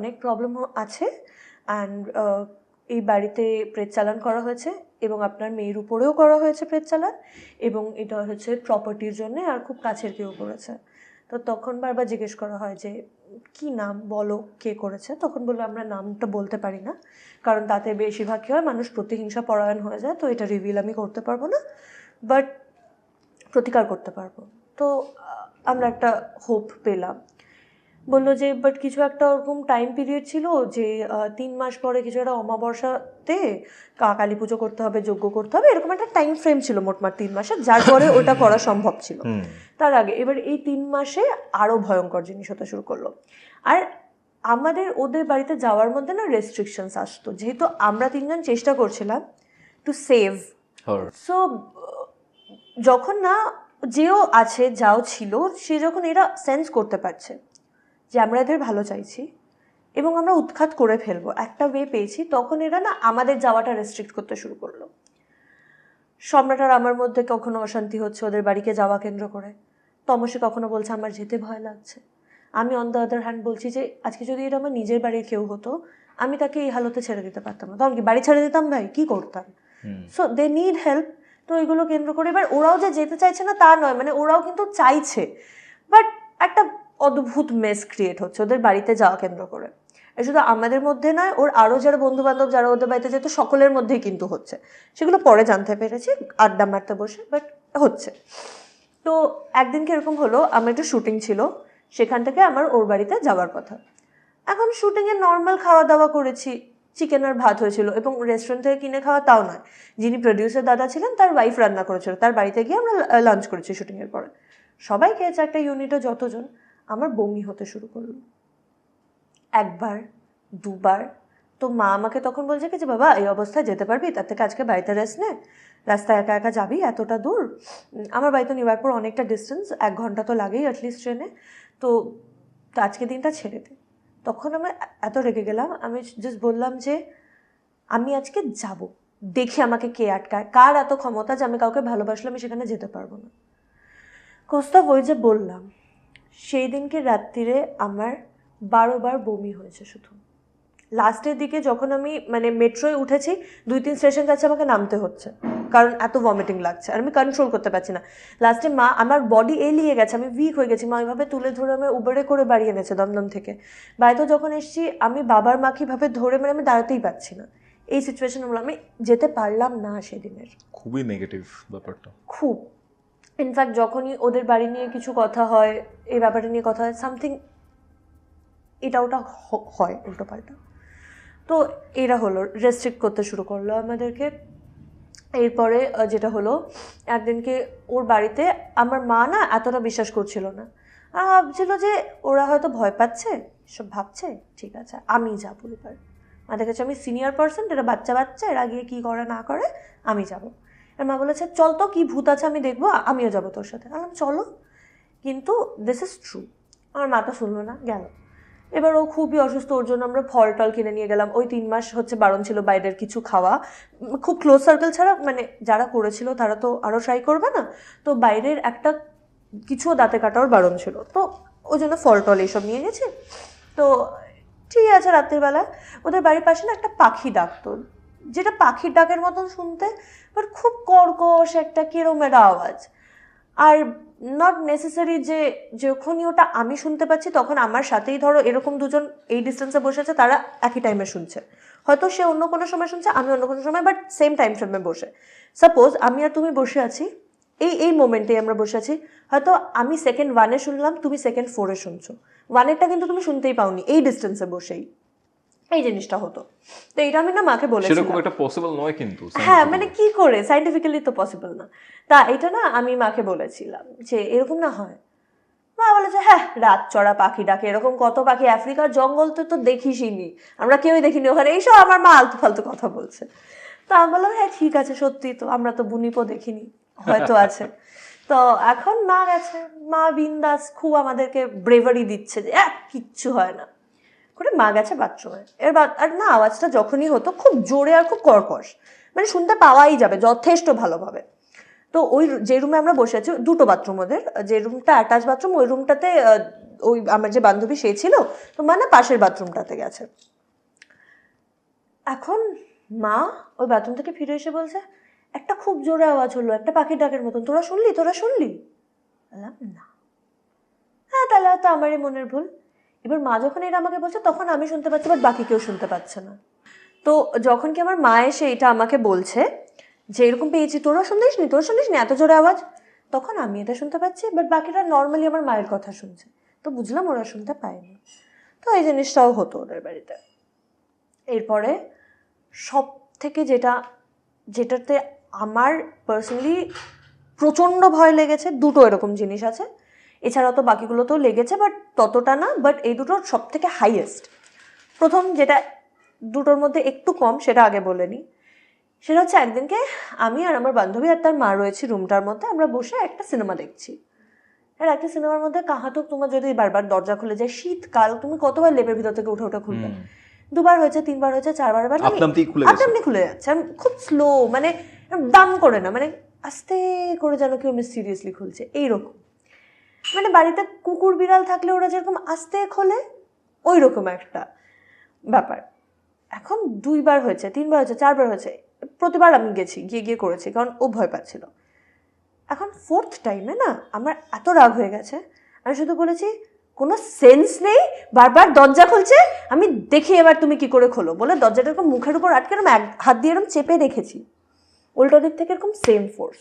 অনেক প্রবলেম আছে অ্যান্ড এই বাড়িতে প্রেত চালান করা হয়েছে এবং আপনার মেয়ের উপরেও করা হয়েছে প্রেত চালান, এবং এটা হচ্ছে প্রপার্টির জন্য আর খুব কাছের কেউ করেছে। তো তখন বারবার জিজ্ঞেস করা হয় যে কি নাম বলো, কে করেছে। তখন বললো আমরা নামটা বলতে পারি না, কারণ তাতে বেশিরভাগ কী হয়, মানুষ প্রতিহিংসা পরায়ণ হয়ে যায়, তো এটা রিভিল আমি করতে পারবো না, বাট প্রতিকার করতে পারবো। তো আমরা একটা হোপ পেলাম। বললো যে বাট কিছু একটা ওরকম টাইম পিরিয়ড ছিল যে 3 মাস পরে কিছু একটা অমাবস্যাতে কালী পুজো করতে হবে, যজ্ঞ করতে হবে, এরকম একটা টাইম ফ্রেম ছিল মোটমাট 3 মাসের, যার পরে ওটা করা সম্ভব ছিল। তার আগে এবার এই 3 মাসে আরও ভয়ঙ্কর জিনিস হতে শুরু করলো। আর আমাদের ওদের বাড়িতে যাওয়ার মধ্যে না রেস্ট্রিকশনস আসতো, যেহেতু আমরা 3 জন চেষ্টা করছিলাম টু সেভ। সো যখন না যেও আছে যাও ছিল, সে যখন এরা সেন্স করতে পারছে যে আমরা এদের ভালো চাইছি এবং আমরা উৎখাত করে ফেলবো, একটা ওয়ে পেয়েছি, তখন এরা না আমাদের যাওয়াটা রেস্ট্রিক্ট করতে শুরু করলো। সম্রাট আর আমার মধ্যে কখনো অশান্তি হচ্ছে ওদের বাড়িকে যাওয়া কেন্দ্র করে, তমসে কখনো বলছে আমার যেতে ভয় লাগছে। আমি অন দ্য আদার হ্যান্ড বলছি যে আজকে যদি এটা আমার নিজের বাড়ির কেউ হতো, আমি তাকে এই হালতে ছেড়ে দিতে পারতাম না। তখন কি বাড়ি ছেড়ে দিতাম ভাই, কি করতাম? So they need help. তো এগুলো কেন্দ্র করে এবার ওরাও যে যেতে চাইছে না তা নয়, মানে ওরাও কিন্তু চাইছে, বাট একটা অদ্ভুত মেস ক্রিয়েট হচ্ছে ওদের বাড়িতে যাওয়া কেন্দ্র করে। শুধু আমাদের মধ্যে নয়, ওর আরও যারা বন্ধু বান্ধব যারা ওদের বাড়িতে যেত সকলের মধ্যেই কিন্তু হচ্ছে। সেগুলো পরে জানতে পেরেছি আড্ডা মারতে বসে, বাট হচ্ছে। তো একদিনকে এরকম হলো, আমার একটা শুটিং ছিল, সেখান থেকে আমার ওর বাড়িতে যাওয়ার কথা। এখন শুটিংয়ে নর্মাল খাওয়া দাওয়া করেছি, চিকেন আর ভাত হয়েছিল, এবং রেস্টুরেন্ট থেকে কিনে খাওয়া তাও নয়, যিনি প্রডিউসার দাদা ছিলেন তার ওয়াইফ রান্না করেছিল, তার বাড়িতে গিয়ে আমরা লাঞ্চ করেছি শুটিংয়ের পরে। সবাই খেয়েছে, একটা ইউনিটে যতজন। আমার বমি হতে শুরু করলো, একবার দুবার। তো মা আমাকে তখন বলছে কি যে বাবা এই অবস্থায় যেতে পারবি, তার থেকে আজকে বাড়িতে রেস্ট নে, রাস্তায় একা একা যাবি এতটা দূর। আমার বাড়িতে নিবারপুর অনেকটা ডিস্টেন্স, 1 ঘন্টা তো লাগেই অ্যাটলিস্ট ট্রেনে, তো আজকে দিনটা ছেড়ে দে। তখন আমি এত রেগে গেলাম, আমি জাস্ট বললাম যে আমি আজকে যাব, দেখি আমাকে কে আটকায়, কার এত ক্ষমতা যে আমি কাউকে ভালোবাসলে আমি সেখানে যেতে পারবো না। কস্তব ওই যে বললাম, সেই দিনকে রাত্রিরে আমার 12 বার বমি হয়েছে শুধু। লাস্টের দিকে যখন আমি মানে মেট্রোয় উঠেছি, 2-3 স্টেশন যাচ্ছে আমাকে নামতে হচ্ছে, কারণ এত ভমিটিং লাগছে আর আমি কন্ট্রোল করতে পারছি না। লাস্টে মা, আমার বডি এলিয়ে গেছে, আমি উইক হয়ে গেছি, মা ওইভাবে তুলে ধরে আমি উবেরে করে বাড়ি এনেছে দমদম থেকে। বাড়িতে যখন এসেছি আমি বাবার মাকে ভাবে ধরে, মানে আমি দাঁড়াতেই পারছি না, এই সিচুয়েশন হলো। আমি যেতে পারলাম না সেদিনের। খুবই নেগেটিভ ব্যাপারটা, খুব। ইনফ্যাক্ট যখনই ওদের বাড়ি নিয়ে কিছু কথা হয়, এই ব্যাপারটা নিয়ে কথা হয়, সামথিং এটা ওটা হয় উল্টো পাল্টা। তো এরা হলো রেস্ট্রিক্ট করতে শুরু করলো আমাদেরকে। এরপরে যেটা হলো, একদিনকে ওর বাড়িতে আমার মা না এতটা বিশ্বাস করছিল না, ভাবছিল যে ওরা হয়তো ভয় পাচ্ছে, সব ভাবছে ঠিক আছে আমি যাবো এবার, আমাদের কাছে আমি সিনিয়র পার্সন, এরা বাচ্চা বাচ্চা, এরা গিয়ে কী করে না করে আমি যাবো। আর মা বলেছে চল তো, কি ভূত আছে আমি দেখবো, আমিও যাবো তোর সাথে। আমি চলো, কিন্তু দিস ইজ ট্রু। আমার মা তো শুনলো না, গেল। এবার ও খুবই অসুস্থ, ওর জন্য আমরা ফল টল কিনে নিয়ে গেলাম। ওই 3 মাস হচ্ছে বারণ ছিল বাইরের কিছু খাওয়া, খুব ক্লোজ সার্কেল ছাড়া, মানে যারা করেছিল তারা তো আরও ট্রাই করবে না, তো বাইরের একটা কিছুও দাঁতে কাটাও বারণ ছিল, তো ওই জন্য ফল টল এইসব নিয়ে গেছে। তো ঠিক আছে, রাত্রিবেলা ওদের বাড়ির পাশে না একটা পাখি ডাকতো, যেটা পাখির ডাকের মতন শুনতে, বাট খুব কর্কশ একটা কিরমের আওয়াজ। আর নট নেসেসারি যে যখনই ওটা আমি শুনতে পাচ্ছি তখন আমার সাথেই ধরো এরকম দুজন এই ডিস্টেন্সে বসে আছে, তারা একই টাইমে শুনছে, হয়তো সে অন্য কোনো সময় শুনছে, আমি অন্য কোনো সময়, বাট সেম টাইম ফ্রেমে বসে। সাপোজ আমি আর তুমি বসে আছি, এই মোমেন্টে আমরা বসে আছি, হয়তো আমি সেকেন্ড 1-এ শুনলাম, তুমি সেকেন্ড 4-এ শুনছো, 1-এরটা কিন্তু তুমি শুনতেই পাওনি এই ডিস্টেন্সে বসেই, এই জিনিসটা হতো। তো এটা আমি না মাকে বলেছিলাম, সেরকম একটা পসিবল নয় কিন্তু, হ্যাঁ মানে কি করে সাইন্টিফিক্যালি তো পসিবল না। তা এটা না আমি মাকে বলেছিলাম যে এরকম না হয়। মা বলেছে হ্যাঁ রাত চড়া পাখি ডাকে, এরকম কত পাখি আফ্রিকার জঙ্গলতে তো দেখিসনি, আমরা কেউই দেখিনি ওখানে, এইসব আমার মা আলতু ফালতু কথা বলছে। তো আমি বললাম হ্যাঁ ঠিক আছে, সত্যি তো, আমরা তো বুনিপো দেখিনি, হয়তো আছে। তো এখন মা গেছে, মা বিন্দাস খুব আমাদেরকে ব্রেভারি দিচ্ছে যে কিচ্ছু হয় না করে। মা গেছে বাথরুমে, আর না আওয়াজটা যখনই হতো খুব জোরে আর খুব কর্কশ, মানে শুনতে পাওয়াই যাবে যথেষ্ট ভালোভাবে। তো ওই যে রুমে আমরা বসে আছি, 2টো বাথরুম ওদের, যে রুমটা অ্যাটাচ বাথরুম, ওই রুমটাতে ওই আমার যে বান্ধবী সে ছিল, তো মা না পাশের বাথরুমটাতে গেছে। এখন মা ওই বাথরুম থেকে ফিরে এসে বলছে একটা খুব জোরে আওয়াজ হলো, একটা পাখির ডাকের মতন, তোরা শুনলি? বললাম না। হ্যাঁ, তাহলে হয়তো আমারই মনের ভুল। এবার মা যখন এটা আমাকে বলছে তখন আমি শুনতে পাচ্ছি, বাট বাকি কেউ শুনতে পাচ্ছে না। তো যখন কি আমার মা এসে এটা আমাকে বলছে যে এরকম পেয়েছি, তোরা শুনিসনি এত জোরে আওয়াজ, তখন আমি এটা শুনতে পাচ্ছি, বাট বাকিরা নর্মালি আমার মায়ের কথা শুনছে। তো বুঝলাম ওরা শুনতে পায়নি। তো এই জিনিসটাও হতো ওদের বাড়িতে। এরপরে সব থেকে যেটাতে আমার পার্সোনালি প্রচণ্ড ভয় লেগেছে, দুটো এরকম জিনিস আছে, এছাড়াও তো বাকিগুলোতেও লেগেছে বাট ততটা না, বাট এই দুটোর সব থেকে হাইয়েস্ট। প্রথম যেটা দুটোর মধ্যে একটু কম সেটা আগে বলে নিই। সেটা হচ্ছে একদিনকে আমি আর আমার বান্ধবী আর তার মা রয়েছি রুমটার মধ্যে, আমরা বসে একটা সিনেমা দেখছি। আর একটা সিনেমার মধ্যে কাহাতক তোমার যদি বারবার দরজা খুলে যায়, শীতকাল, তুমি কতবার লেপের ভিতর থেকে উঠে খুলবে? দুবার হয়েছে, তিনবার হয়েছে, চারবার, আপনি খুলে যাচ্ছে। আমি খুব স্লো, মানে দাম করে না, মানে আস্তে করে যেন কেউ মিস্টিরিয়াসলি খুলছে এইরকম। মানে বাড়িতে কুকুর বিড়াল থাকলে ওরা যেরকম আস্তে খোলে, ওই রকম একটা ব্যাপার। এখন 2বার হয়েছে, 3বার হয়েছে, 4বার হয়েছে, প্রতিবার আমি গেছি, গিয়ে করেছি, কারণ ও ভয় পাচ্ছিল। এখন 4th টাইমে না আমার এত রাগ হয়ে গেছে, আমি শুধু বলেছি কোনো সেন্স নেই, বারবার দরজা খুলছে, আমি দেখি এবার তুমি কি করে খোলো, বলে দরজাটা এরকম মুখের উপর আটকে এরকম হাত দিয়ে এরকম চেপে রেখেছি, উল্টো দিক থেকে এরকম সেম ফোর্স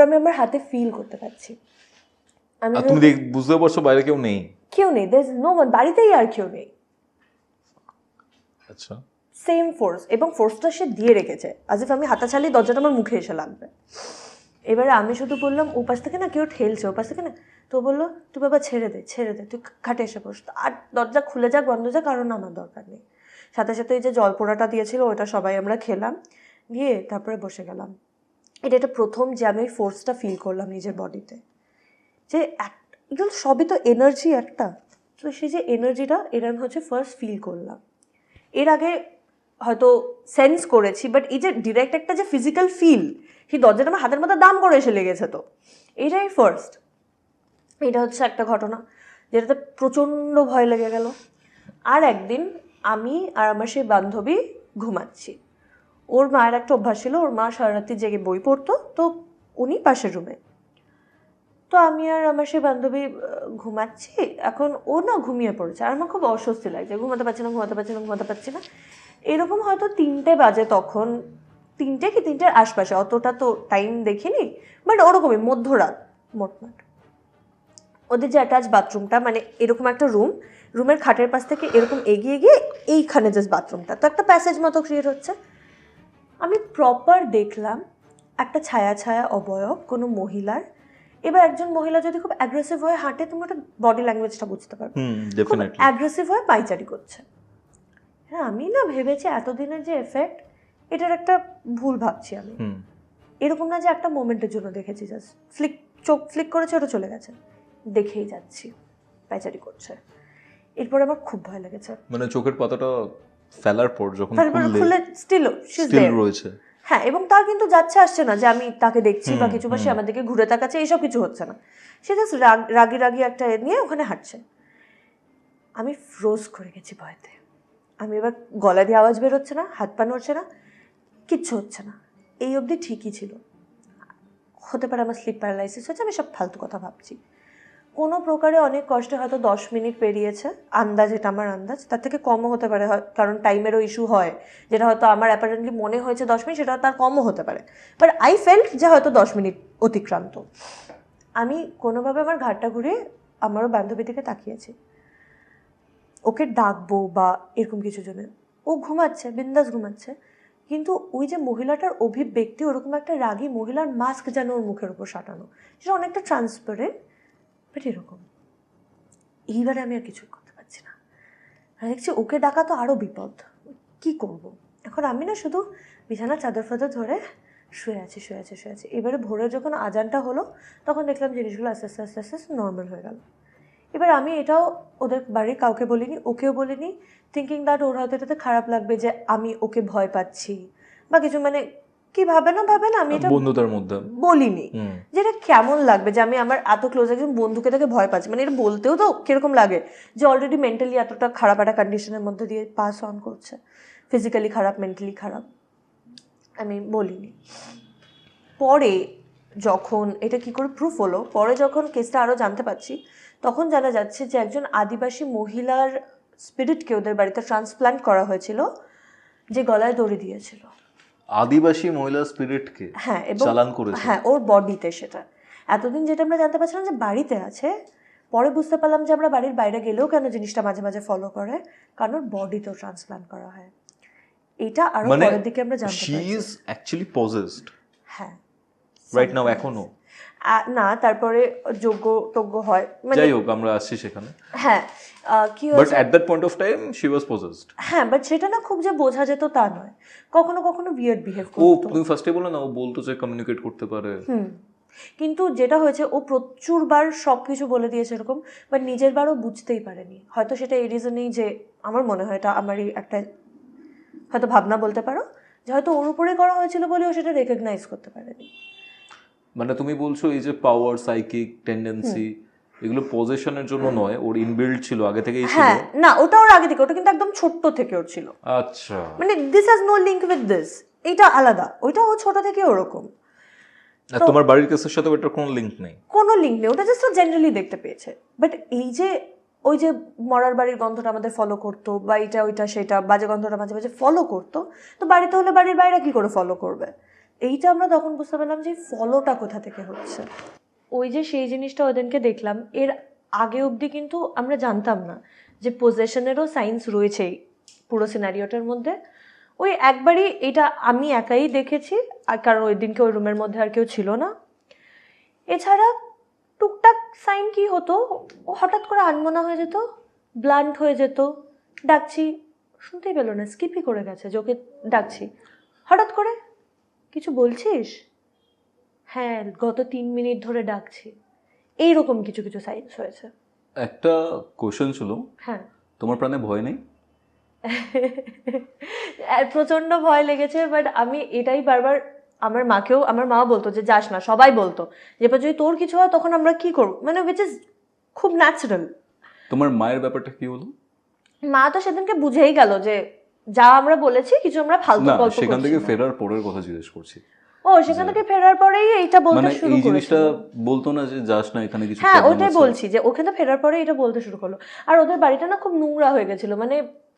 আমি আমার হাতে ফিল করতে পারছি। তুমি বুঝতে পারছো বাইরে কেউ নেই, দেয়ার ইজ নো ওয়ান, বাড়িতেই আর কেউ নেই। আচ্ছা, সেম ফোর্স, এবং ফোর্সটা সে দিয়ে রেখেছে আজ ইফ আমি হাতা চালিয়ে দরজাটা আমার মুখে এসে লাগবে। এবারে আমি শুধু বললাম ওপাশ থেকে না কেউ ঠেলছে, ওপাশ থেকে না, তো বললো তুই বাবা ছেড়ে দে, তুই খাটে এসে বস, আর দরজা খুলে যাক বন্ধ যাক, কারণ আমার দরকার নেই। সাথে সাথে এই যে জল পোড়াটা দিয়েছিল ওটা সবাই আমরা খেলাম, গিয়ে তারপরে বসে গেলাম। এটা প্রথম যে আমি ফোর্সটা ফিল করলাম নিজের বডিতে, যে এগুলো সবই তো এনার্জি একটা, তো সেই যে এনার্জিটা এটা আমি হচ্ছে ফার্স্ট ফিল করলাম। এর আগে হয়তো সেন্স করেছি, বাট এই যে ডিরেক্ট একটা যে ফিজিক্যাল ফিল, সেই দরজাটা আমার হাতের মধ্যে দাম করে এসে লেগেছে, তো এইটাই ফার্স্ট। এটা হচ্ছে একটা ঘটনা যেটাতে প্রচণ্ড ভয় লেগে গেল। আর একদিন আমি আর আমার সেই বান্ধবী ঘুমাচ্ছি, ওর মায়ের একটা অভ্যাস ছিল, ওর মা সারা রাত্রি জেগে বই পড়তো, তো উনি পাশের রুমে, তো আমি আর আমার সেই বান্ধবী ঘুমাচ্ছি। এখন ও না ঘুমিয়ে পড়েছে, আর আমার খুব অস্বস্তি লাগছে, ঘুমাতে পারছি না। এরকম হয়তো 3টে বাজে তখন, 3টে কি 3টের আশপাশে, অতটা তো টাইম দেখিনি, বাট ওরকমই মধ্যরাত মোটমাট। ওদের যে অ্যাটাচ বাথরুমটা, মানে এরকম একটা রুমের খাটের পাশ থেকে এরকম এগিয়ে গিয়ে এইখানে জাস্ট বাথরুমটা, তো একটা প্যাসেজ মতো ক্রিয়েট হচ্ছে। আমি প্রপার দেখলাম একটা ছায়া অবয়ব কোনো মহিলার। এবার একজন মহিলা যদি খুব অ্যাগ্রেসিভ হয়ে হাঁটে, তুমি ওটা বডি ল্যাঙ্গুয়েজটা বুঝতে পারবে, খুব অ্যাগ্রেসিভ হয়ে পাইচারি করছে। হ্যাঁ, আমি না ভেবেছি এতদিনের যে এফেক্ট, এটার একটা ভুল ভাবছি আমি। এরকম না যে একটা মোমেন্টের জন্য দেখেছি, জাস্ট চোখ ফ্লিক করেছে, ওটা চলে গেছে, দেখেই যাচ্ছি পাইচারি করছে। এরপর আমার খুব ভয় লেগেছে, মানে চোখের পাতাটা ফেলার পর যখন খুলে স্টিল রয়েছে। হ্যাঁ, এবং তার কিন্তু যাচ্ছে আসছে না যে আমি তাকে দেখছি বা কিছু, বা সে আমার দিকে ঘুরে তাকাচ্ছে, এইসব কিছু হচ্ছে না, সে জাস্ট রাগি একটা নিয়ে ওখানে হাঁটছে। আমি ফ্রোজ করে গেছি ভয়তে। আমি এবার গলা দিয়ে আওয়াজ বেরোচ্ছে না, হাত পা নড়ছে না, কিচ্ছু হচ্ছে না, এই অবধি ঠিকই ছিল। হতে পারে আমার স্লিপ প্যারালাইসিস হচ্ছে, আমি সব ফালতু কথা ভাবছি। কোনো প্রকারে অনেক কষ্টে হয়তো 10 মিনিট পেরিয়েছে, আন্দাজ, এটা আমার আন্দাজ, তার থেকে কমও হতে পারে, কারণ টাইমেরও ইস্যু হয়, যেটা হয়তো আমার অ্যাপারেন্টলি মনে হয়েছে 10 মিনিট, সেটা তার কমও হতে পারে, বাট আই ফেল্ট যে হয়তো 10 মিনিট অতিক্রান্ত। আমি কোনোভাবে আমার ঘাটটা ঘুরিয়ে আমারও বান্ধবী থেকে তাকিয়েছি, ওকে ডাকবো বা এরকম কিছু জন্য, ও ঘুমাচ্ছে, বিন্দাস ঘুমাচ্ছে, কিন্তু ওই যে মহিলাটার অভিব্যক্তি, ওরকম একটা রাগী মহিলার মাস্ক যেন ওর মুখের উপর সাঁটানো, সেটা অনেকটা ট্রান্সপারেন্ট, বাট এরকম। এইবারে আমি আর কিছু করতে পারছি না, দেখছি ওকে ডাকা তো আরও বিপদ, কি করব। এখন আমি না শুধু বিছানার চাদর ফাদর ধরে শুয়ে আছি। এবারে ভোরে যখন আজানটা হলো, তখন দেখলাম জিনিসগুলো আস্তে আস্তে নর্মাল হয়ে গেল। এবার আমি এটাও ওদের বাড়ির কাউকে বলিনি, ওকেও বলিনি, থিঙ্কিং দ্যাট ওর হয়তো এটাতে খারাপ লাগবে যে আমি ওকে ভয় পাচ্ছি বা কিছু, মানে কি ভাবে না আমি এটা বন্ধুদের মধ্যে বলিনি, যেটা কেমন লাগবে যে আমি আমার এত ক্লোজ একজন বন্ধুকে থেকে ভয় পাচ্ছি, মানে এটা বলতেও তো কিরকম লাগে যে অলরেডি মেন্টালি এতটা খারাপ একটা কন্ডিশনের মধ্যে দিয়ে পাস অন করছে, ফিজিক্যালি খারাপ, মেন্টালি খারাপ, আমি বলিনি। পরে যখন এটা কি করে প্রুফ হলো, পরে যখন কেসটা আরও জানতে পারছি, তখন জানা যাচ্ছে যে একজন আদিবাসী মহিলার স্পিরিটকে ওদের বাড়িতে ট্রান্সপ্লান্ট করা হয়েছিল, যে গলায় দড়ি দিয়েছিল। আদিবাসী মহিলা স্পিরিটকে হ্যাঁ, এবং চালান করেছে। হ্যাঁ, ওর বডিতে। সেটা এতদিন যেটা আমরা জানতে পারছিলাম যে বাড়িতে আছে, পরে বুঝতে পারলাম যে আমরা বাড়ির বাইরে গেলেও কেন জিনিসটা মাঝে মাঝে ফলো করে, কারণ ওর বডিতেও ট্রান্সপ্লান্ট করা হয়। এটা আরো পরের দিকে আমরা জানতে পারছি। শি ইজ অ্যাকচুয়ালি পজেসড হ্যাঁ, রাইট নাও এখনো না, তারপরে যোগ্য হয়, যাই হোক আমরা আসছি সেখানে। হ্যাঁ, কি but at that point of time she was possessed. হ্যাঁ, বাট সেটা না খুব যে বোঝা যেত তা নয়, কখনো কখনো উইয়ার্ড বিহেভ ও করতো। তুমি ফার্স্টে বলে না ও বলতো যে কমিউনিকেট করতে পারে। কিন্তু যেটা হয়েছে, ও প্রচুরবার সবকিছু বলে দিয়েছে এরকম, বাট নিজের বারও বুঝতেই পারেনি। হয়তো সেটা এই রিজনেই, যে আমার মনে হয় এটা আমারই একটা হয়তো ভাবনা বলতে পারো, যে হয়তো ওর উপরে করা হয়েছিল বলে ও সেটা রেকগনাইজ করতে পারেনি। মানে তুমি বলছো এই যে পাওয়ার, সাইকিক টেন্ডেন্সি, এগুলো পজিশনের জন্য নয়, ওর ইনবিল্ড ছিল, আগে থেকেই ছিল। হ্যাঁ, না, ওটা ওর আগে থেকে, ওটা কিন্তু একদম ছোট্ট থেকে ওর ছিল। আচ্ছা, মানে this has no link with this, এটা আলাদা, ওইটা ও ছোট থেকে ওরকম। তোমার বাড়ির কেসের সাথে ওটার কোনো লিঙ্ক নেই? কোনো লিঙ্ক নেই, ওটা জাস্ট জেনারেলি দেখতে পেয়েছে। বাট এই যে ওই যে মরার বাড়ির গন্ধটা আমাদের ফলো করতো, বা এটা ওইটা সেটা বাজে গন্ধটা মাঝে মাঝে ফলো করতো, তো বাড়িতে হলে বাড়ির বাইরে কি করে ফলো করবে, এইটা আমরা তখন বুঝতে পারলাম যে ফলোটা কোথা থেকে হচ্ছে। ওই যে সেই জিনিসটা ওদেরকে দেখলাম, এর আগে অবধি কিন্তু আমরা জানতাম না যে পজেশনেরও সাইন্স রয়েছে পুরো সিনারিওটার মধ্যে। ওই একবারই এটা আমি একাই দেখেছি, আর কারণ ওই দিনকে ওই রুমের মধ্যে আর কেউ ছিল না। এছাড়া টুকটাক সাইন কি হতো, ও হঠাৎ করে আনমনা হয়ে যেত, ব্লান্ট হয়ে যেত, ডাকছি শুনতেই পেলো না, স্কিপই করে গেছে, যে ওকে ডাকছি হঠাৎ করে, কিছু বলছিস, হ্যাঁ গত 3 মিনিট ধরে ডাকছি, এইরকম কিছু কিছু সাইন্স হয়েছে। একটা কোশ্চেন ছিল, হ্যাঁ, তোমার প্রাণে ভয় নেই? প্রচন্ড ভয় লেগেছে, বাট আমি এটাই বারবার আমার মা বলতো যে যাস না, সবাই বলতো যে যদি তোর কিছু হয় তখন আমরা কি করবো, মানে উইচ ইজ খুব ন্যাচারাল। তোমার মায়ের ব্যাপারটা কি হলো? মা তো সেদিনকে বুঝেই গেল যে যা আমরা বলেছি কিছু আমরা ফালতু না, গল্প করছি। সেখান থেকে ফেরার পরের কথা জিজ্ঞেস করছি। ও সেখান থেকে ফেরার পরেই এইটা বলতে শুরু এই করেছিল। জিনিসটা বলতো না যে যাস না, এখানে কিছু হ্যাঁ, problem ওটাই আছে। বলছি যে ওখানে ফেরার পরে এটা বলতে শুরু করলো। আর ওদের বাড়িটা না খুব নোংরা হয়ে গেছিল, মানে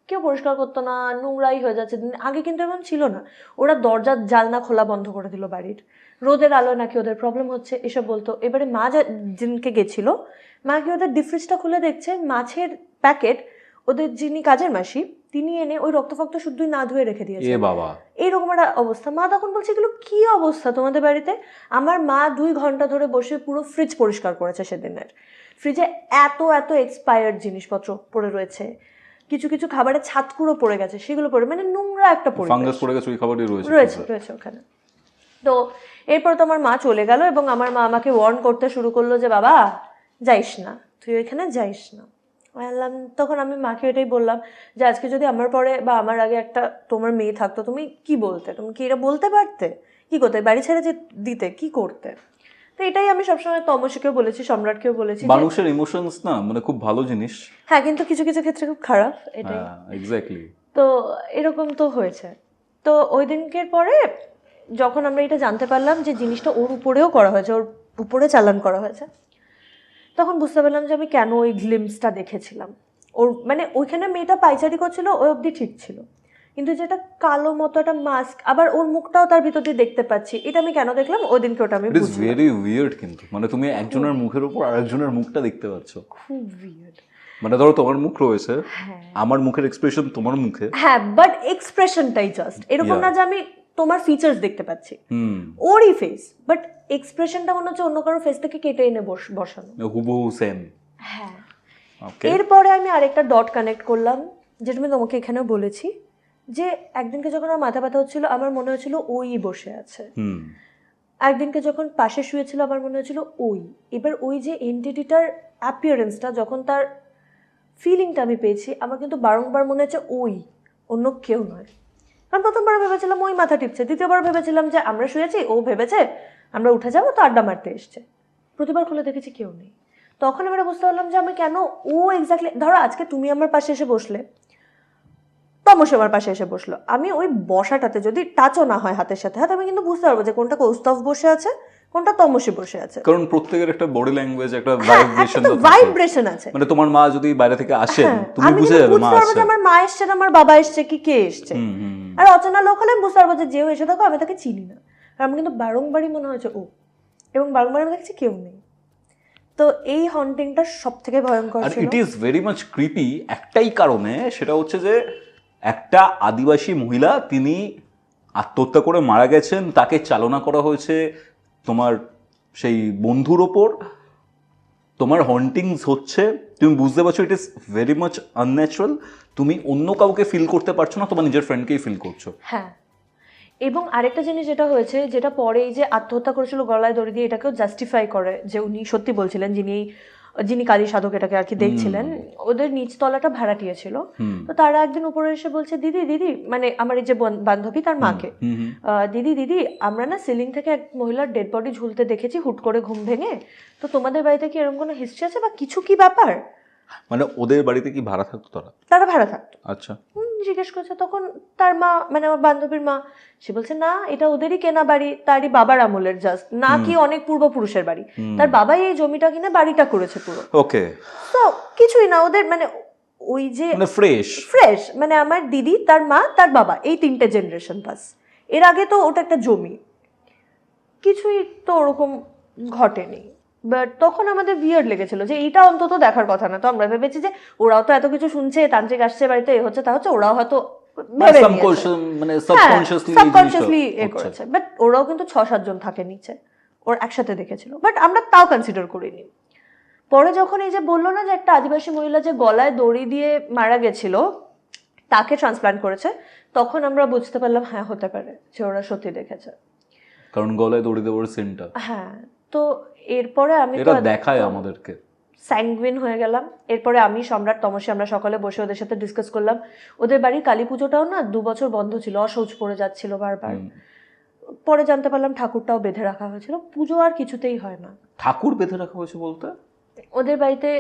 কেউ পরিষ্কার করতো না, নোংরাই হয়ে যাচ্ছে। আগে কিন্তু এমন ছিল না, ওরা দরজা জানলা খোলা বন্ধ করে দিল বাড়ির, রোদের আলো নাকি ওদের প্রবলেম হচ্ছে এসব বলতো। এবারে মা যেদিনকে গেছিল, মা কি ওদের ডিফ্রিজটা খুলে দেখছে মাছের প্যাকেট, ওদের যিনি কাজের মাসি তিনি এনে ওই রক্তফক্ত শুদ্ধই না ধুয়ে রেখে দিয়েছে। এ বাবা, এইরকম একটা অবস্থা। মা তখন বলছে এগুলো কি অবস্থা তোমাদের বাড়িতে। আমার মা 2 ঘন্টা ধরে বসে পুরো ফ্রিজ পরিষ্কার করেছে সেদিনের। ফ্রিজে এত এত এক্সপায়ার্ড জিনিসপত্র পড়ে রয়েছে, কিছু কিছু খাবারে ছাতকুড়ো পড়ে গেছে, সেগুলো পড়ে, মানে নোংরা একটা ফাঙ্গাস পড়ে গেছে ওই খাবারই রয়েছে ওখানে। তো এরপর তো আমার মা চলে গেল, এবং আমার মা আমাকে ওয়ার্ন করতে শুরু করলো যে বাবা যাইস না, তুই ওইখানে যাইস না। তখন আমি মাকে এটাই বললাম যে আজকে যদি আমার পরে বা আমার আগে একটা তোমার মেয়ে থাকতো, তুমি কি বলতে, তুমি কি এটা বলতে পারতে, কি করতে, বাড়ি ছেড়ে যে দিতে, কি করতে। তো এটাই আমি সবসময় তমসীকেও বলেছি, সম্রাটকেও বলেছি, মানুষের ইমোশনস না মানে খুব ভালো জিনিস, হ্যাঁ, কিন্তু কিছু কিছু ক্ষেত্রে খুব খারাপ, এটাই। এক্স্যাক্টলি। তো এরকম তো হয়েছে। তো ওই দিনকের পরে যখন আমরা এটা জানতে পারলাম যে জিনিসটা ওর উপরেও করা হয়েছে, ওর উপরে চালান করা হয়েছে, তখন বুঝতে পারলাম যে আমি কেন ওই গ্লিমসটা দেখেছিলাম। ওর মানে ওইখানে মেয়েটা পাইচারি করছিল, ওই অবধি ঠিক ছিল, কিন্তু যেটা কালো মতো একটা মাস্ক, আবার ওর মুখটাও তার ভিতর দিয়ে দেখতে পাচ্ছি, এটা আমি কেন দেখলাম ওই দিনকে, ওটা আমি বুঝলাম। ভেরি উইয়ার্ড, কিন্তু মানে তুমি একজনের মুখের উপর আরেকজনের মুখটা দেখতে পাচ্ছ, খুব উইয়ার্ড। মানে ধরো তোমার মুখ রয়েছে, আমার মুখের এক্সপ্রেশন তোমার মুখে, হ্যাঁ, বাট এক্সপ্রেশনটাই জাস্ট এরকম না যে আমি তোমার ফিচার্স দেখতে পাচ্ছি, ওরই ফেস, বাট এক্সপ্রেশনটা মনে হচ্ছে অন্য কারো ফেস থেকে কেটে এনে বসানো, হুবহু সেম। হ্যাঁ। এরপরে আমি আরেকটা ডট কানেক্ট করলাম, যেটা আমি তোমাকে এখানেও বলেছি, যে একদিনকে যখন আমার মাথা ব্যথা হচ্ছিল আমার মনে হচ্ছিল ওই বসে আছে, একদিনকে যখন পাশে শুয়েছিল আমার মনে হচ্ছিল ওই। এবার ওই যে এন্টিটিটার অ্যাপিয়ারেন্সটা, যখন তার ফিলিংটা আমি পেয়েছি, আমার কিন্তু বারংবার মনে হচ্ছে ওই, অন্য কেউ নয়। কারণ প্রথমবার ভেবেছিলাম ওই মাথা টিপছে, দ্বিতীয়বার ভেবেছিলাম যে আমরা শুয়েছি, ও ভেবেছে আমরা উঠে যাবো, তো আড্ডা মারতে এসছে। প্রতিবার খুলে দেখেছি কেউ নেই। তখন আমরা বুঝতে পারলাম যে আমি কেন, ও এক্স্যাক্টলি, ধরো আজকে তুমি আমার পাশে এসে বসলে, তমস আমার পাশে এসে বসলো, আমি ওই বসাটাতে যদি টাচও না হয় হাতের সাথে হাত, আমি কিন্তু বুঝতে পারবো যে কোনটা কৌস্তভ বসে আছে, কোনটা তমসে বসে আছে। কারণ প্রত্যেকের একটা বডি ল্যাঙ্গুয়েজ, একটা ভাইব্রেশন আছে। মানে তোমার মা যদি বাইরে থেকে আসেন, তুমি আমি বুঝে যাবে মা আসছে, আমার মা এসছে না আমার বাবা এসছে কি কে এসছে। আর অচেনা লোক হলে আমি বুঝতে পারবো যে যেও এসে থাকো আমি তাকে চিনি না। আর আমি কিন্তু বারংবারই মনে হয়েছে ও, এবং বারংবার আমি দেখছি কেউ নেই। তো এই হন্টিংটা সব থেকে ভয়ঙ্কর ছিল। It is very much creepy একটাই কারণে, সেটা হচ্ছে যে একটা আদিবাসী মহিলা, তিনি আত্মহত্যা করে মারা গেছেন, তাকে চালনা করা হয়েছে তোমার সেই বন্ধুর ওপর, তোমার হন্টিংস হচ্ছে, তুমি বুঝতে পারছো it is very much unnatural, তুমি অন্য কাউকে ফিল করতে পারছো না, তোমার নিজের ফ্রেন্ডকেই ফিল করছো। হ্যাঁ, এবং আরেকটা জিনিস যেটা হয়েছে, যেটা পরে এই যে আত্মহত্যা করেছিল গলায় দড়ি দিয়ে, এটাকেও জাস্টিফাই করে যে উনি সত্যি বলছিলেন, যিনি কালী সাধক এটাকে আর কি দেখছিলেন, ওদের নিচতলাটা ভাড়াটিয়া ছিল। তো তারা একদিন উপরে এসে বলছে, দিদি দিদি, মানে আমার এই যে বান্ধবী তার মাকে, দিদি দিদি আমরা না সিলিং থেকে এক মহিলার ডেড বডি ঝুলতে দেখেছি হুট করে ঘুম ভেঙে, তো তোমাদের বাড়িতে কি এরকম কোনো হিস্ট্রি আছে বা কিছু কি ব্যাপার? মানে ওদের বাড়িতে কি ভাড়া থাকতো তারা ভাড়া থাকতো। আচ্ছা। জিজ্ঞেস করছে, তখন তার মা, মানে আমার বান্ধবীর মা, সে বলছে না এটা ওদেরই কেনা বাড়ি, তারই বাবার আমলের, জাস্ট না কি অনেক পূর্বপুরুষের বাড়ি, তার বাবাই এই জমিটা কিনে বাড়িটা করেছে পুরো। ওকে, তো কিছুই না ওদের, মানে ওই যে ফ্রেশ, মানে আমার দিদি, তার মা, তার বাবা, এই 3টে জেনারেশন পাস। এর আগে তো ওটা একটা জমি, কিছুই তো ওরকম ঘটেনি। বাট তখন আমাদের বিয়ার্ড লেগেছিল যে এইটা অন্তত দেখার কথা না। তো আমরা ভেবেছি যে ওরাও তো এত কিছু শুনছে, তান্ত্রিক আসছে বাড়িতে, এ হচ্ছে তা হচ্ছে, ওরাও হয়তো সাবকনশিয়াসলি এ করেছে। বাট ওরাও কিন্তু 6-7 জন থাকে নিচে, ওর একসাথে দেখেছিল, বাট আমরা তাও কনসিডার করিনি। পরে যখন এই যে বললো না যে একটা আদিবাসী মহিলা যে গলায় দড়ি দিয়ে মারা গেছিল, তাকে ট্রান্সপ্লান্ট করেছে, তখন আমরা বুঝতে পারলাম হ্যাঁ হতে পারে যে ওরা সত্যি দেখেছে, কারণ গলায় দড়ি দেওয়ার সিনটা। হ্যাঁ। তো এরপরে আমি এটা দেখায় আমাদেরকে, স্যাঙ্গুইন হয়ে গেলাম। এরপরে আমি, সম্রাট, তমসী, আমরা সকালে বসে ওদের সাথে ডিসকাস করলাম। ওদের বাড়ির কালী পুজোটাও না 2 বছর বন্ধ ছিল, অশৌচ পড়ে যাচ্ছিল বারবার। পরে জানতে পারলাম ঠাকুরটাও বেঁধে রাখা হয়েছিল, পুজো আর কিছুতেই হয় না। ঠাকুর বেঁধে রাখা হয়েছে বলতে? ওদের বাড়িতে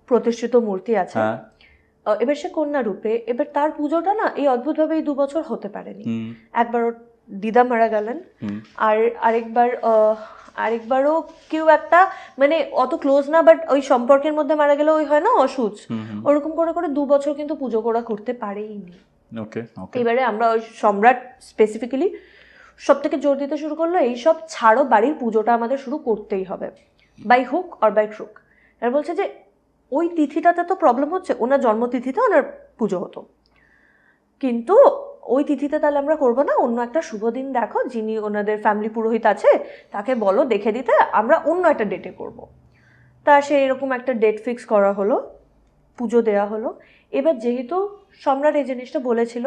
প্রতিষ্ঠিত মূর্তি আছে, এবার সে কন্যা রূপে, এবার তার পুজোটা না এই অদ্ভুতভাবে এই 2 বছর হতে পারেনি। একবার ওর দিদা মারা গেলেন, আর আরেকবারও কেউ একটা, মানে অত ক্লোজ না বাট ওই সম্পর্কের মধ্যে মারা গেলে ওই হয় না অসুচ, ওরকম করে করে 2 বছর কিন্তু পুজো করা করতে পারেইনি। এবারে আমরা ওই সম্রাট স্পেসিফিক্যালি সব থেকে জোর দিতে শুরু করলো, এইসব ছাড়ো, বাড়ির পুজোটা আমাদের শুরু করতেই হবে, by hook or by crook. আর বলছে যে ওই তিথিটাতে তো প্রবলেম হচ্ছে, ওনার জন্মতিথিতে ওনার পুজো হতো, কিন্তু ওই তিথিতে তাহলে আমরা করবো না, অন্য একটা শুভ দিন দেখো, যিনি ওনাদের ফ্যামিলি পুরোহিত আছে তাকে বলো দেখে দিতে, আমরা অন্য একটা ডেটে করব। তা সে এরকম একটা ডেট ফিক্স করা হলো, পুজো দেওয়া হলো। এবার যেহেতু সম্রাট এই জিনিসটা বলেছিল,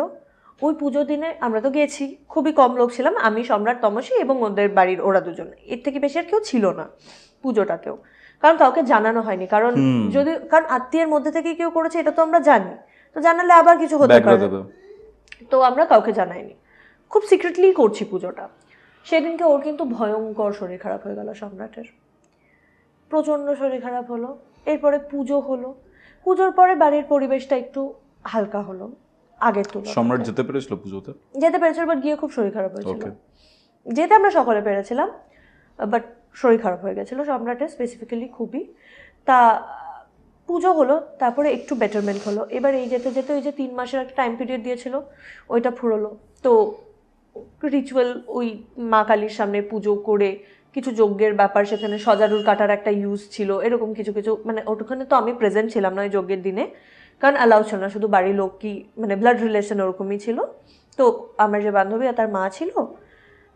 ওই পুজো দিনে আমরা তো গেছি, খুবই কম লোক ছিলাম, আমি, সম্রাট, তমসী এবং ওদের বাড়ির ওরা 2 জন, এর থেকে বেশি আর কেউ ছিল না পুজোটাতেও, কারণ কাউকে জানানো হয়নি, কারণ আত্মীয়ের মধ্যে থেকে কেউ করেছে এটা তো আমরা জানি, তো জানালে আবার কিছু হতে পারে, তো আমরা কাউকে জানাইনি, খুব সিক্রেটলি করছি পুজোটা। সেদিনকে ওর কিন্তু ভয়ঙ্কর শরীর খারাপ হয়ে গেল, সম্রাটের প্রচণ্ড শরীর খারাপ হলো। এরপরে পুজো হলো, পুজোর পরে বাড়ির পরিবেশটা একটু হালকা হলো আগের তুলনায়। সম্রাট যেতে পেরেছিল পুজোতে? যেতে পেরেছিল, বাট গিয়ে খুব শরীর খারাপ হয়েছিল। যেতে আমরা সকলে পেরেছিলাম, বাট শরীর খারাপ হয়ে গেছিলো সম্রাটের স্পেসিফিক্যালি খুবই। তা পুজো হলো, তারপরে একটু বেটারমেন্ট হলো। এবার এই যেতে যেতে ওই যে 3 মাসের একটা টাইম পিরিয়ড দিয়েছিল, ওইটা ফুরোলো। তো রিচুয়াল, ওই মা কালীর সামনে পুজো করে কিছু যজ্ঞের ব্যাপার, সেখানে সজারুর কাটার একটা ইউজ ছিল, এরকম কিছু কিছু, মানে ওখানে তো আমি প্রেজেন্ট ছিলাম না ওই যজ্ঞের দিনে, কারণ অ্যালাউ ছিল না, শুধু বাড়ির লোক কি, মানে ব্লাড রিলেশন ওরকমই ছিল। তো আমার যে বান্ধবী আর তার মা ছিল,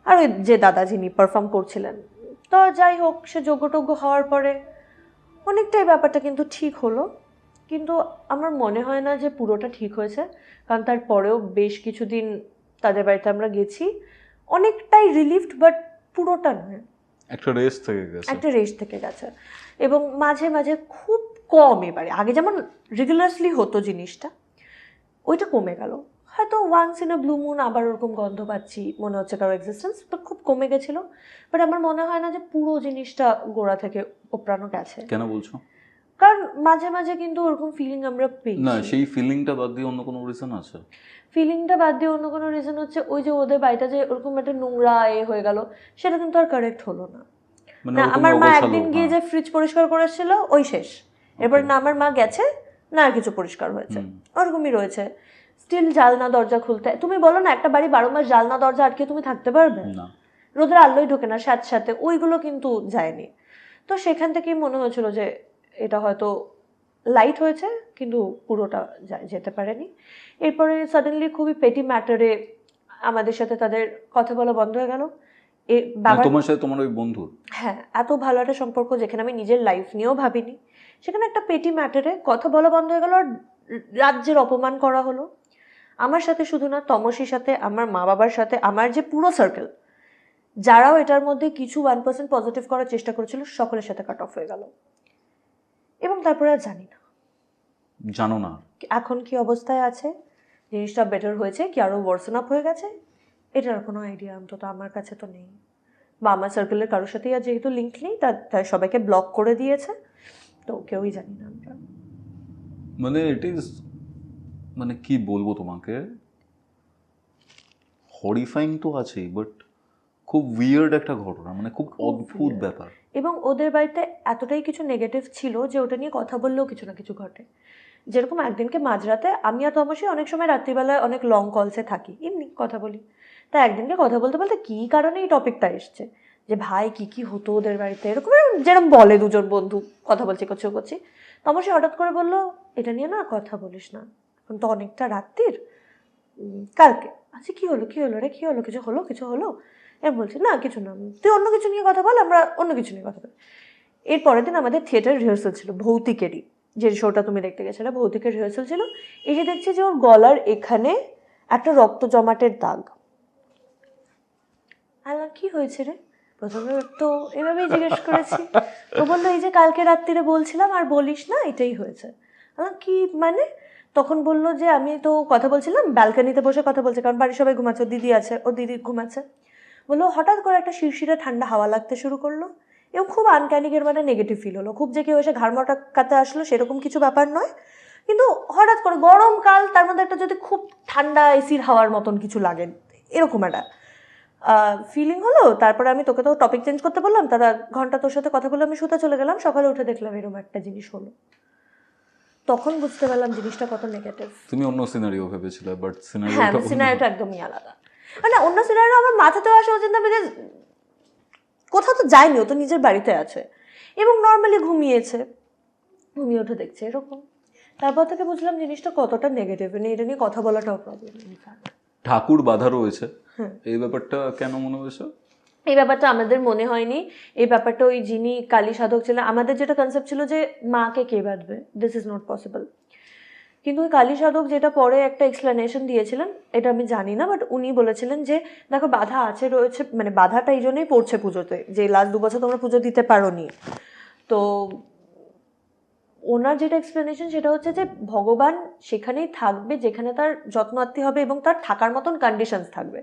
আর ওই যে দাদা যিনি পারফর্ম করছিলেন। তো যাই হোক, সে যজ্ঞটজ্ঞ হওয়ার পরে অনেকটাই ব্যাপারটা কিন্তু ঠিক হলো, কিন্তু আমার মনে হয় না যে পুরোটা ঠিক হয়েছে, কারণ তারপরেও বেশ কিছুদিন তাদের বাড়িতে আমরা গেছি, অনেকটাই রিলিফড, বাট পুরোটা নয়, একটা রেস্ট থেকে গেছে। এবং মাঝে মাঝে খুব কম, এবারে আগে যেমন রেগুলারলি হতো জিনিসটা, ওইটা কমে গেল, হয়তো once in a blue moon আবার ওরকম গন্ধ পাচ্ছি, মনে হচ্ছে কারো এক্সিস্টেন্স, বাট খুব কমে গেছিলো। বাট আমার মনে হয় না যে পুরো জিনিসটা গোড়া থেকে ওপরানো গেছে। কেন বলছো? কারণ মাঝে মাঝে কিন্তু ওরকম ফিলিং আমরা না, পেয়েছি। সেই ফিলিংটা বাদ দিয়ে অন্য কোনো রিজন আছে? ফিলিংটা বাদ দিয়ে অন্য কোনো রিজন হচ্ছে ওই যে ওদের বাড়িটা যে ওরকম একটা নোংরা হয়ে গেল, সেটা কিন্তু আর কারেক্ট হলো না। মানে না ওরকম আমার মা অগোছালো, একদিন গিয়ে যে ফ্রিজ পরিষ্কার করেছিল ওই শেষ, এরপর না আমার মা গেছে না আর কিছু পরিষ্কার হয়েছে, ওরকমই রয়েছে। স্টিল জালনা দরজা খুলতে, তুমি বলো না একটা বাড়ি 12 মাস জালনা দরজা আটকে তুমি থাকতে পারবে? না। রোদের আলোই ঢোকে না, সাথে সাথে ওইগুলো কিন্তু যায়নি। তো সেখান থেকেই মনে হয়েছিল যে এটা হয়তো লাইট হয়েছে কিন্তু পুরোটা যেতে পারেনি। এরপরে সাডেনলি খুবই পেটি ম্যাটারে আমাদের সাথে তাদের কথা বলা বন্ধ হয়ে গেল। তোমার সাথে তোমার ওই বন্ধু? হ্যাঁ, এত ভালো একটা সম্পর্ক যেখানে আমি নিজের লাইফ নিয়েও ভাবিনি, সেখানে একটা পেটি ম্যাটারে কথা বলা বন্ধ হয়ে গেল আর রাজ্যের অপমান করা হলো। আমার সাথে শুধু না, তমসির সাথে, আমার মা বাবার সাথে, আমার যে পুরো সার্কেল যারাও এটার মধ্যে কিছু 1% পজিটিভ করার চেষ্টা করেছিল, সকলের সাথে কাট অফ হয়ে গেল। এবং তারপরে আর জানি না, জানো না এখন কি অবস্থায় আছে, জিনিসটা বেটার হয়েছে কি আরও ওয়ার্সন আপ হয়ে গেছে, এটার কোনো আইডিয়া অন্তত আমার কাছে তো নেই। বা আমার সার্কেলের কারোর সাথেই আর যেহেতু লিঙ্ক নেই, তাই সবাইকে ব্লক করে দিয়েছে, তো কেউই জানি না আমরা। মানে ইট ইজ, মানে কি বলবো তোমাকে, হরিফাইং তো আছেই, বাট খুব উইয়ার্ড একটা ঘটনা, মানে খুব অদ্ভুত ব্যাপার। এবং ওদের বাড়িতে এতটাই কিছু নেগেটিভ ছিল যে ওটা নিয়ে কথা বললেও কিছু না কিছু ঘটে। যেরকম একদিনকে মাঝরাতে আমি আর তমসি অনেক সময় রাত্রিবেলায় অনেক লং কলসে থাকি, এমনি কথা বলি। তা একদিনকে কথা বলতে বলতে কী কারণে এই টপিকটা এসছে যে ভাই কী কী হতো ওদের বাড়িতে, এরকম যেরকম বলে দুজন বন্ধু কথা বলছি করছি, তমসি হঠাৎ করে বললো এটা নিয়ে না কথা বলিস না, এখন তো অনেকটা রাত্রির, কালকে। আচ্ছা কী হলো রে, কী হলো, কিছু হলো? আমি বলছি না কিছু না, তুই অন্য কিছু নিয়ে কথা বল, আমরা অন্য কিছু নিয়ে কথা বলি। এর পরের দিন আমাদের থিয়েটার রিহার্সাল ছিল, ভৌতিকেরই, যে শোটা তুমি দেখতে গেছিলে ভৌতিকের রিহার্সাল ছিল। এসে দেখছি যে ওর গলার এখানে একটা রক্ত জমাটের দাগ। আল্লাহ কি হয়েছে রে, প্রথমে তো এভাবেই জিজ্ঞেস করেছি। ও বললো এই যে কালকে রাত্রিরে বলছিলাম আর বলিস না, এটাই হয়েছে। কি মানে? তখন বললো যে আমি তো কথা বলছিলাম, ব্যালকানিতে বসে কথা বলছি, কারণ বাড়ির সবাই ঘুমাচ্ছে, ওর দিদি আছে, ওর দিদি ঘুমাচ্ছে। বললো হঠাৎ করে একটা শিরশিরে ঠান্ডা হাওয়া লাগতে শুরু করলো এবং খুব আনক্যানিকের মানে নেগেটিভ ফিল হলো, খুব যে কেউ এসে ঘাড় মোটাকাতে আসলো সেরকম কিছু ব্যাপার নয়, কিন্তু হঠাৎ করে গরমকাল, তার মধ্যে একটা যদি খুব ঠান্ডা এসির হাওয়ার মতন কিছু লাগে, এরকম একটা ফিলিং হলো। তারপরে আমি তোকে তো টপিক চেঞ্জ করতে বললাম, তারা ঘন্টা তোর সাথে কথা বলে আমি শুতে চলে গেলাম, সকালে উঠে দেখলাম এরকম একটা জিনিস হলো। তখন বুঝতে পারলাম জিনিসটা কত নেগেটিভ। তুমি অন্য সিনারিও ভেবেছিলে, বাট হ্যাঁ, সিনারিওটা একদমই আলাদা। মানে অন্য সিনারিও আমার মাথাতেও আসা উচিত না, বিকজ কোথাও তো যায়নি, ও তো নিজের বাড়িতে আছে এবং নর্মালি ঘুমিয়ে উঠে দেখছে এরকম। তারপর থেকে বুঝলাম জিনিসটা কতটা নেগেটিভ, মানে এটা নিয়ে কথা বলাটাও প্রবলেম। ঠাকুর বাধা রয়েছে, এই ব্যাপারটা কেন মনে হয়েছে? এই ব্যাপারটা আমাদের মনে হয়নি, এই ব্যাপারটা ওই যিনি কালী সাধক ছিলেন, আমাদের যেটা কনসেপ্ট ছিল যে মাকে কে বাঁধবে, দিস ইজ নট পসিবল। কিন্তু ওই কালী সাধক যেটা পরে একটা এক্সপ্লেনেশন দিয়েছিলেন, এটা আমি জানি না, বাট উনি বলেছিলেন যে দেখো বাধা আছে রয়েছে, মানে বাধাটা এই জন্যই পড়ছে পুজোতে, যে লাস্ট 2 বছর তোমরা পুজো দিতে পারোনি। তো ওনার যেটা এক্সপ্লেনেশন সেটা হচ্ছে যে ভগবান সেখানেই থাকবে যেখানে তার যত্নার্থী হবে এবং তার থাকার মতন কন্ডিশনস থাকবে।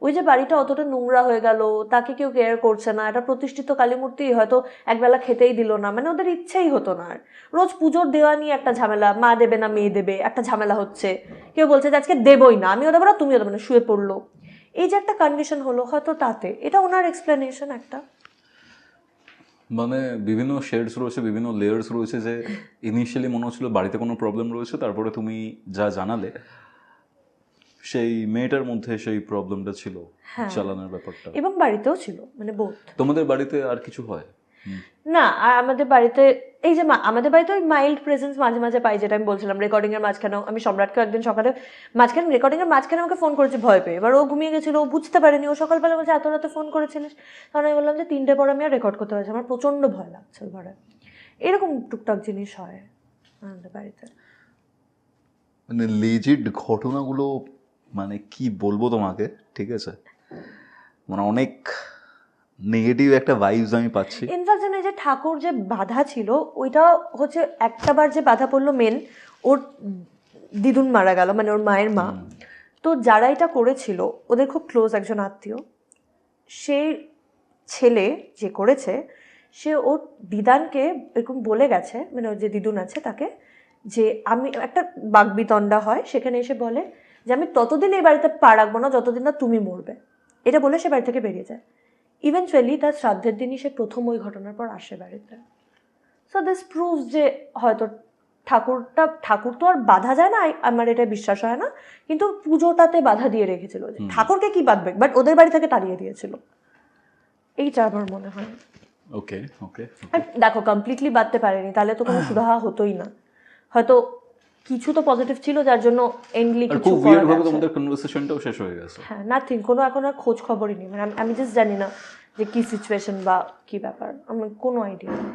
ওই যে বাড়িটা অতটা নোংরা হয়ে গেল, তাকে কেউ কেয়ার করছে না, এটা প্রতিষ্ঠিত কালী মূর্তি হয়তো একবেলা খেতেই দিল না, মানে ওদের ইচ্ছেই হতো না। আর রোজ পুজোর দেওয়া নিয়ে একটা ঝামেলা, মা দেবে না মেয়ে দেবে একটা ঝামেলা হচ্ছে, কেউ বলছে যে আজকে দেবই না, আমিও দেবো না তুমিও দেবো না, শুয়ে পড়লো, এই যে একটা কন্ডিশন হলো হয়তো তাতে, এটা ওনার এক্সপ্লেনেশন একটা। মানে বিভিন্ন শেডস রয়েছে, বিভিন্ন লেয়ার্স রয়েছে, যে ইনিশিয়ালি মনে হচ্ছিল বাড়িতে কোনো প্রবলেম রয়েছে, তারপরে তুমি যা জানালে সেই মেয়েটার মধ্যে সেই প্রবলেমটা ছিল, চালানোর ব্যাপারটা। এবং বাড়িতেও ছিল, মানে বোথ। তোমাদের বাড়িতে আর কিছু হয় না? আর আমাদের বাড়িতে এই যে আমাদের বাড়িতে ওই মাইল্ড প্রেজেন্স মাঝে মাঝে পাই, যেটা আমি বলছিলাম রেকর্ডিং এর মাঝখানেও, আমি সম্রাটকে একদিন সকালে মাঝখানে রেকর্ডিং এর মাঝখানে আমাকে ফোন করেছে ভয় পেয়ে, এবার ও ঘুমিয়ে গেছিল, ও বুঝতে পারেনি, ও সকালবেলা বলছে এত রাতে ফোন করেছিলিস, তখন আমি বললাম যে 3টে পর আমি আর রেকর্ড করতে পারছি, আমার প্রচন্ড ভয় লাগছে ওই ঘরে। এরকম টুকটাক জিনিস হয় আমাদের বাড়িতে। মানে লেজিড ঘটনাগুলো, মানে কি বলবো তোমাকে, ঠিক আছে, মানে অনেক নেগেটিভ একটা ভাইবস আমি পাচ্ছি। ইনফ্যাক্ট জানো যে ঠাকুর যে বাধা ছিল ওইটা হচ্ছে একটাবার যে বাধা পড়লো মেন, ওর দিদুন মারা গেল, মানে ওর মায়ের মা, তো যারা এটা করেছিল ওদের খুব ক্লোজ একজন আত্মীয়, সেই ছেলে যে করেছে সে ওর দিদানকে এরকম বলে গেছে, মানে ওর যে দিদুন আছে তাকে, যে আমি একটা বাগবিতণ্ডা হয়, সেখানে এসে বলে যে আমি ততদিন এই বাড়িতে পা রাখবো না যতদিন না তুমি মরবে। এটা বলে সে বাড়ি থেকে বেরিয়ে যায়। ইভেনচুয়ালি তার শ্রাদ্ধের দিনই সে প্রথম ওই ঘটনার পর আসে বাড়িতে। সো দিস প্রুভস যে হয়তো ঠাকুর তো আর বাধা যায় না, আমার এটা বিশ্বাস হয় না, কিন্তু পুজোটাতে বাধা দিয়ে রেখেছিল। ঠাকুরকে কি বাঁধবে, বাট ওদের বাড়ি থেকে তাড়িয়ে দিয়েছিল, এইটা আমার মনে হয়। ওকে ওকে দেখো কমপ্লিটলি বাঁধতে পারেনি, তাহলে তো কোনো সুরাহা হতোই না। হয়তো কিছু তো পজিটিভ ছিল যার জন্য এন্ডলি কিছু খুব উইয়ার্ড ভাবে তোমাদের কনভারসেশনটাও শেষ হয়ে গেছে। হ্যাঁ, নাথিং, কোনো এখন আর খোঁজ খবরই নেই। মানে আমি জাস্ট জানি না যে কি সিচুয়েশন বা কি ব্যাপার, আমার কোনো আইডিয়া নেই।